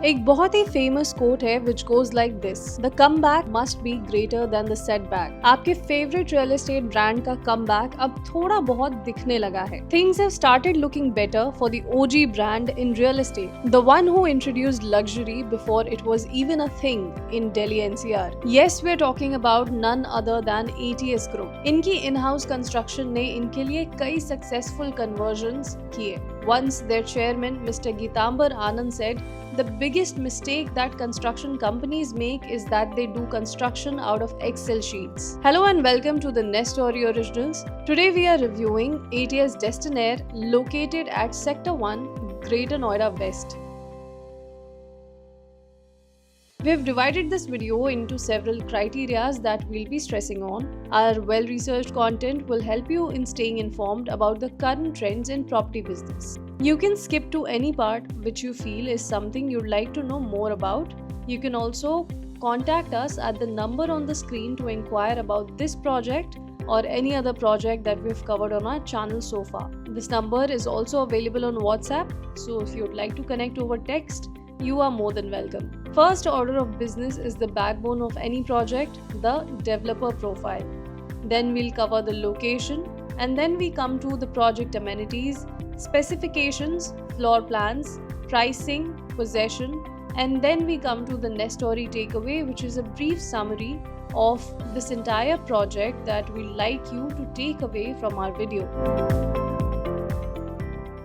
एक बहुत ही famous quote है which goes like this, the comeback must be greater than the setback. आपके favourite real estate brand का comeback अब थोड़ा बहुत दिखने लगा है। Things have started looking better for the OG brand in real estate, the one who introduced luxury before it was even a thing in Delhi NCR. Yes, we are talking about none other than ATS group. इनकी in house construction ने इनके लिए कई successful convergence किए। Once their chairman, Mr. Gitambar Anand, said, "The biggest mistake that construction companies make is that they do construction out of Excel sheets." Hello and welcome to the Nest Story Originals. Today we are reviewing ATS Destinaire located at Sector 1, Greater Noida West. We've divided this video into several criteria that we'll be stressing on. Our well-researched content will help you in staying informed about the current trends in property business. You can skip to any part which you feel is something you'd like to know more about. You can also contact us at the number on the screen to inquire about this project or any other project that we've covered on our channel so far. This number is also available on WhatsApp, so if you'd like to connect over text, you are more than welcome. First order of business is the backbone of any project, the developer profile. Then we'll cover the location, and then we come to the project amenities, specifications, floor plans, pricing, possession, and then we come to the Nest Story takeaway, which is a brief summary of this entire project that we'd like you to take away from our video.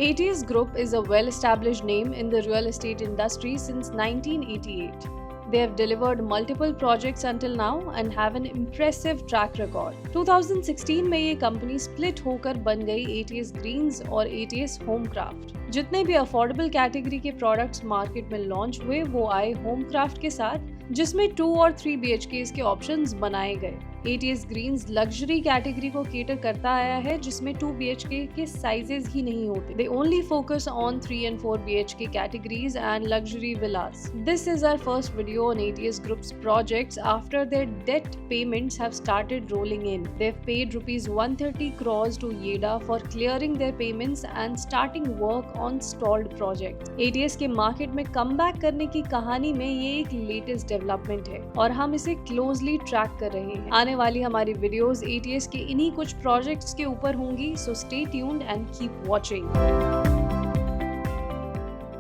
ATS Group is a well-established name in the real estate industry since 1988. They have delivered multiple projects until now and have an impressive track record. 2016 में ये company split होकर बन गई ATS Greens और ATS Homecraft। जितने भी affordable category के products market में लॉन्च हुए वो आए होमक्राफ्ट के साथ, जिसमें 2 और 3 BHK के ऑप्शंस बनाए गए। ATS Greens लग्जरी कैटेगरी को केटर करता आया है, जिसमें 2 BHK के साइजेस ही नहीं होते। They only focus on 3 and 4 BHK categories and luxury villas. This is our first video on ATS Group's projects after their debt payments have started rolling in. They've paid rupees 130 crores to YEDA for clearing their payments and starting work on stalled projects. ATS के market में comeback करने की कहानी में ये एक latest development है और हम इसे क्लोजली ट्रैक कर रहे हैं। आने वाली हमारी वीडियोस ATS के इन्हीं कुछ प्रोजेक्ट्स के ऊपर होंगी, so stay tuned and keep watching.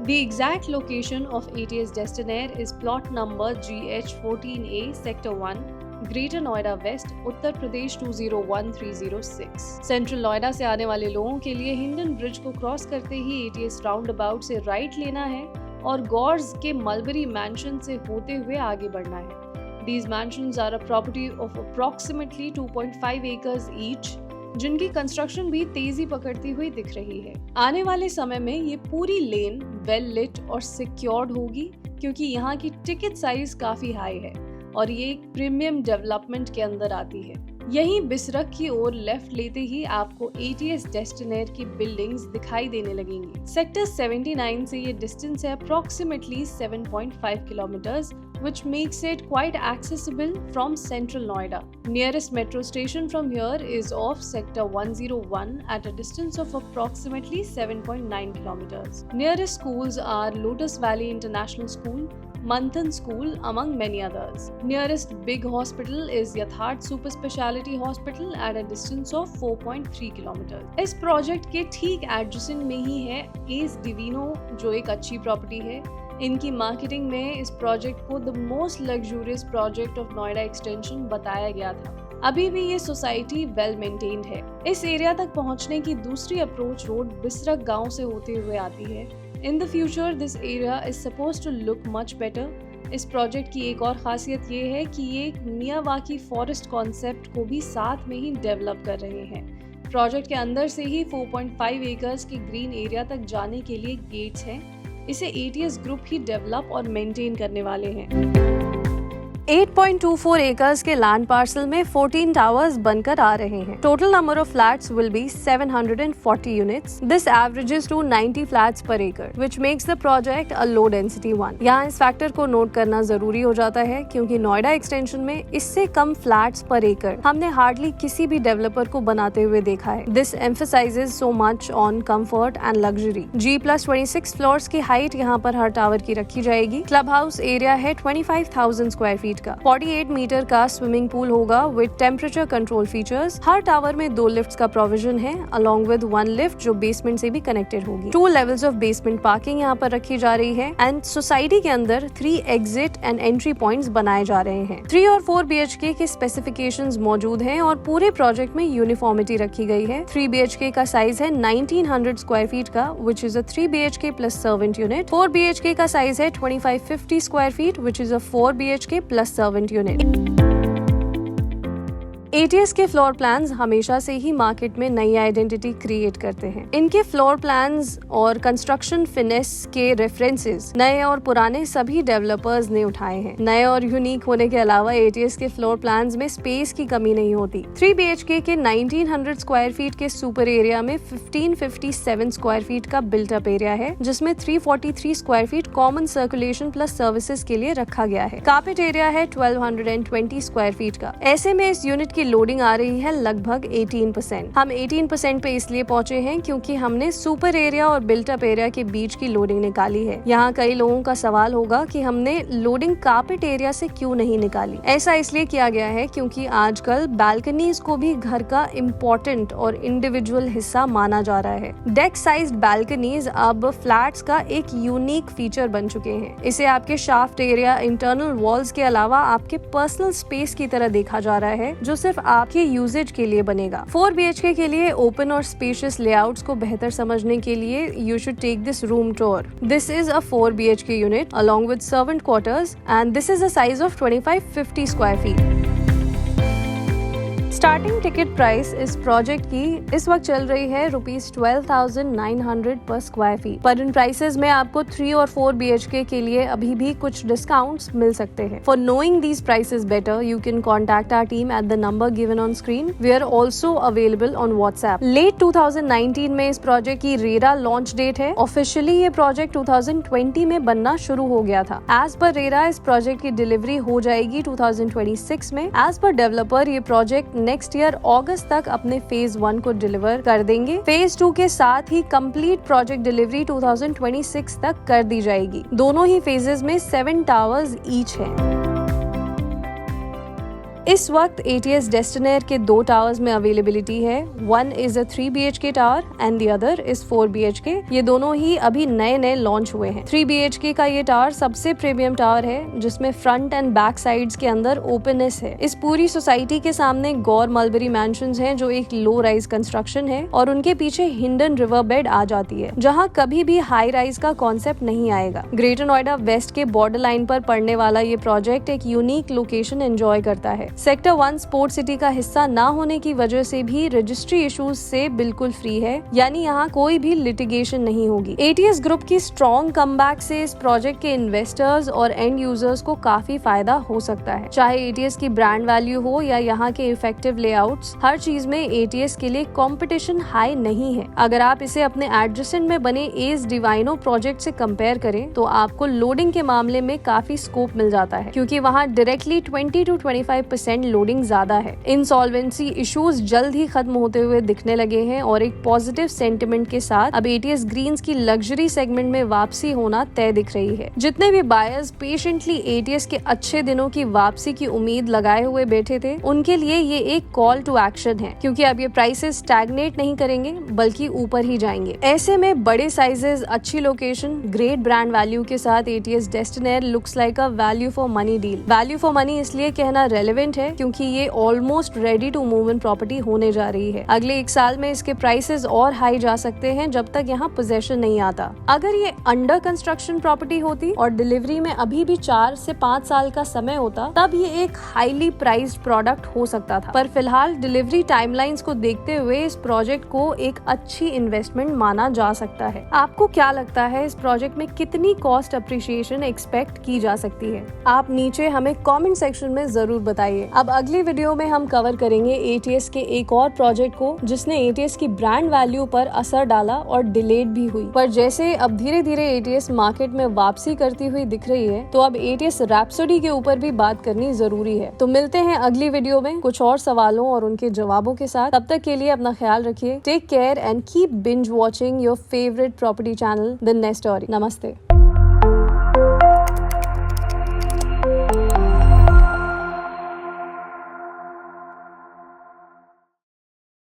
The exact location of ATS Destinaire is plot number GH14A Sector 1, greater Noida west, Uttar Pradesh 201306। Central Noida से आने वाले लोगों के लिए हिंडन ब्रिज को क्रॉस करते ही ATS राउंड अबाउट से राइट लेना है और गॉर्स के मलबरी मैंशन से होते हुए आगे बढ़ना है। These mansions are a property of approximately 2.5 acres each, जिनकी कंस्ट्रक्शन भी तेजी पकड़ती हुई दिख रही है। आने वाले समय में ये पूरी लेन वेल लिट और सिक्योर्ड होगी, क्योंकि यहाँ की टिकट साइज काफी हाई है और ये एक प्रीमियम डेवलपमेंट के अंदर आती है। यहीं बिसरख की ओर लेफ्ट लेते ही आपको ATS डेस्टिनेयर की बिल्डिंग्स दिखाई देने लगेंगी। सेक्टर 79 से ये डिस्टेंस है approximately 7.5 kilometres, which makes it quite accessible from central Noida. Nearest metro station from here is off sector 101 at a distance of approximately 7.9 kilometers. Nearest schools are Lotus Valley International School, Manthan School, among many others. Nearest big hospital is Yatharth Super Speciality Hospital at a distance of 4.3 kilometers. इस project के ठीक adjacent में ही है S डिविनो, जो एक अच्छी property है। इनकी मार्केटिंग में इस प्रोजेक्ट को the most luxurious project of Noida extension बताया गया था। अभी भी ये सोसाइटी वेल मेंटेन्ड है। इस एरिया तक पहुंचने की दूसरी अप्रोच रोड बिसरख गांव से होते हुए आती है। In the future this area is supposed to look much better. इस प्रोजेक्ट की एक और खासियत ये है कि ये एक मियावाकी फॉरेस्ट कॉन्सेप्ट को भी साथ में ही डेवलप कर रहे हैं। प्रोजेक्ट के अंदर से ही 4.5 एकर्स के ग्रीन एरिया तक जाने के लिए गेट्स हैं। इसे ATS ग्रुप ही डेवलप और मेंटेन करने वाले हैं। 8.24 एकर्स के लैंड पार्सल में 14 टावर्स बनकर आ रहे हैं। Total number of flats will be 740 units. This averages to 90 flats per एकड़, which makes the project a low density one. यहाँ इस फैक्टर को नोट करना जरूरी हो जाता है क्योंकि नोएडा एक्सटेंशन में इससे कम फ्लैट्स पर एकड़ हमने हार्डली किसी भी डेवलपर को बनाते हुए देखा है। This emphasises so much on comfort and luxury. G+26 floors की हाइट यहाँ पर हर टावर की रखी जाएगी। क्लब हाउस एरिया है 25,000 स्क्वायर फीट का। 48 मीटर का स्विमिंग पूल होगा with temperature control features. Her tower में 2 लिफ्ट्स का प्रोविजन है अलॉन्ग विद 1 लिफ्ट जो बेसमेंट से भी कनेक्टेड होगी। 2 लेवल्स ऑफ बेसमेंट पार्किंग यहाँ पर रखी जा रही है एंड सोसाइटी के अंदर 3 एग्जिट एंड एंट्री पॉइंट्स बनाए जा रहे हैं। 3 और 4 BHK के स्पेसिफिकेशंस मौजूद हैं और पूरे प्रोजेक्ट में यूनिफॉर्मिटी रखी गई है। 3 BHK का साइज है 1900 स्क्वायर फीट का which is a 3 BHK plus servant unit. 4 BHK का साइज है 2550 square feet which is a 4 BHK plus servant unit. ATS के फ्लोर प्लान्स हमेशा से ही मार्केट में नई आइडेंटिटी क्रिएट करते हैं। इनके फ्लोर प्लान्स और कंस्ट्रक्शन फिनेस के रेफरेंसेस नए और पुराने सभी डेवलपर्स ने उठाए हैं। नए और यूनिक होने के अलावा ATS के फ्लोर प्लान्स में स्पेस की कमी नहीं होती। 3 BHK के 1900 स्क्वायर फीट के सुपर एरिया में 1557 स्क्वायर फीट का बिल्ट अप एरिया है जिसमें 343 square feet common circulation plus services के लिए रखा गया है। कार्पेट एरिया है 1220 स्क्वायर फीट का। ऐसे में इस यूनिट की लोडिंग आ रही है लगभग 18%। हम 18% पे इसलिए पहुंचे हैं क्योंकि हमने सुपर एरिया और बिल्ट अप एरिया के बीच की लोडिंग निकाली है। यहाँ कई लोगों का सवाल होगा कि हमने लोडिंग कार्पेट एरिया से क्यों नहीं निकाली। ऐसा इसलिए किया गया है क्योंकि आजकल बैल्कनीज को भी घर का इम्पोर्टेंट और इंडिविजुअल हिस्सा माना जा रहा है। डेक साइज्ड बैल्कनीज अब फ्लैट्स का एक यूनिक फीचर बन चुके हैं। इसे आपके शाफ्ट एरिया, इंटरनल वॉल्स के अलावा आपके पर्सनल स्पेस की तरह देखा जा रहा है जो सिर्फ आपके यूजेज के लिए बनेगा। 4 BHK के लिए ओपन और स्पेशियस लेआउट्स को बेहतर समझने के लिए you should take this room tour. This is a 4 BHK unit along with servant quarters and this is a size of 2550 square feet. Starting ticket price इस प्रोजेक्ट की इस वक्त चल रही है ₹12,900 पर स्क्वायर फीट, पर इन प्राइसेस में आपको 3 और 4 BHK के लिए अभी भी कुछ डिस्काउंट्स मिल सकते हैं। For knowing these prices better you can contact our team at the number given on screen. We are also available on WhatsApp. Late 2019 में इस प्रोजेक्ट की रेरा लॉन्च डेट है। ऑफिशियली ये प्रोजेक्ट 2020 में बनना शुरू हो गया था। एज पर रेरा इस प्रोजेक्ट की डिलीवरी हो जाएगी 2026 में। एज पर डेवलपर ये प्रोजेक्ट नेक्स्ट ईयर अगस्त तक अपने फेज 1 को डिलीवर कर देंगे। फेज 2 के साथ ही कंप्लीट प्रोजेक्ट डिलीवरी 2026 तक कर दी जाएगी। दोनों ही फेजेस में 7 टावर्स ईच है। इस वक्त ATS डेस्टिनेयर के 2 टावर्स में अवेलेबिलिटी है। One is a 3 BHK tower and the other is 4 BHK। ये दोनों ही अभी नए लॉन्च हुए हैं। 3 BHK का ये टावर सबसे प्रीमियम टावर है जिसमें फ्रंट एंड बैक साइड्स के अंदर ओपननेस है। इस पूरी सोसाइटी के सामने गौर मलबरी मैंशंस हैं जो एक लो राइज कंस्ट्रक्शन है और उनके पीछे हिंडन रिवर बेड आ जाती है जहाँ कभी भी हाई राइज का कॉन्सेप्ट नहीं आएगा। ग्रेटर नोएडा वेस्ट के बॉर्डर लाइन पर पड़ने वाला ये प्रोजेक्ट एक यूनिक लोकेशन एंजॉय करता है। सेक्टर 1 स्पोर्ट सिटी का हिस्सा ना होने की वजह से भी रजिस्ट्री इश्यूज से बिल्कुल फ्री है, यानी यहाँ कोई भी लिटिगेशन नहीं होगी। ATS ग्रुप की स्ट्रॉन्ग कमबैक से इस प्रोजेक्ट के इन्वेस्टर्स और एंड यूजर्स को काफी फायदा हो सकता है। चाहे ATS की ब्रांड वैल्यू हो या यहाँ के इफेक्टिव लेआउट्स, हर चीज में ATS के लिए कंपटीशन हाई नहीं है। अगर आप इसे अपने एडजेसेंट में बने एज डिवाइनो प्रोजेक्ट से कंपेयर करें तो आपको लोडिंग के मामले में काफी स्कोप मिल जाता है क्योंकि वहाँ डायरेक्टली 20 to 25% लोडिंग ज्यादा है। इंसॉल्वेंसी इश्यूज जल्द ही खत्म होते हुए दिखने लगे हैं और एक पॉजिटिव सेंटिमेंट के साथ अब ATS ग्रीन्स की लग्जरी सेगमेंट में वापसी होना तय दिख रही है। जितने भी बायर्स पेशेंटली ATS के अच्छे दिनों की वापसी की उम्मीद लगाए हुए बैठे थे उनके लिए ये एक कॉल टू एक्शन है क्योंकि अब ये प्राइसेस स्टैग्नेट नहीं करेंगे बल्कि ऊपर ही जाएंगे। ऐसे में बड़े साइजेस, अच्छी लोकेशन, ग्रेट ब्रांड वैल्यू के साथ ATS destinaire looks like a value for money deal. Value for money इसलिए कहना रेलेवेंट मूवमेंट है क्योंकि ये almost ready to move in property होने जा रही है। अगले 1 साल में इसके प्राइसेस और हाई जा सकते हैं जब तक यहाँ पोजेशन नहीं आता। अगर ये अंडर कंस्ट्रक्शन प्रॉपर्टी होती और डिलीवरी में अभी भी 4 से 5 साल का समय होता, तब ये एक हाईली प्राइस्ड प्रोडक्ट हो सकता था। पर फिलहाल डिलीवरी टाइमलाइंस को देखते हुए इस प्रोजेक्ट को एक अच्छी इन्वेस्टमेंट माना जा सकता है। आपको क्या लगता है इस प्रोजेक्ट में कितनी कॉस्ट अप्रिशिएशन एक्सपेक्ट की जा सकती है? आप नीचे हमें कमेंट सेक्शन में जरूर बताइए। अब अगली वीडियो में हम कवर करेंगे एटीएस के एक और प्रोजेक्ट को जिसने एटीएस की ब्रांड वैल्यू पर असर डाला और डिलेड भी हुई। पर जैसे अब धीरे धीरे एटीएस मार्केट में वापसी करती हुई दिख रही है, तो अब एटीएस रैप्सोडी के ऊपर भी बात करनी जरूरी है। तो मिलते हैं अगली वीडियो में कुछ और सवालों और उनके जवाबों के साथ। तब तक के लिए अपना ख्याल रखिए। Take care and keep binge watching your favourite property channel the nest story. नमस्ते।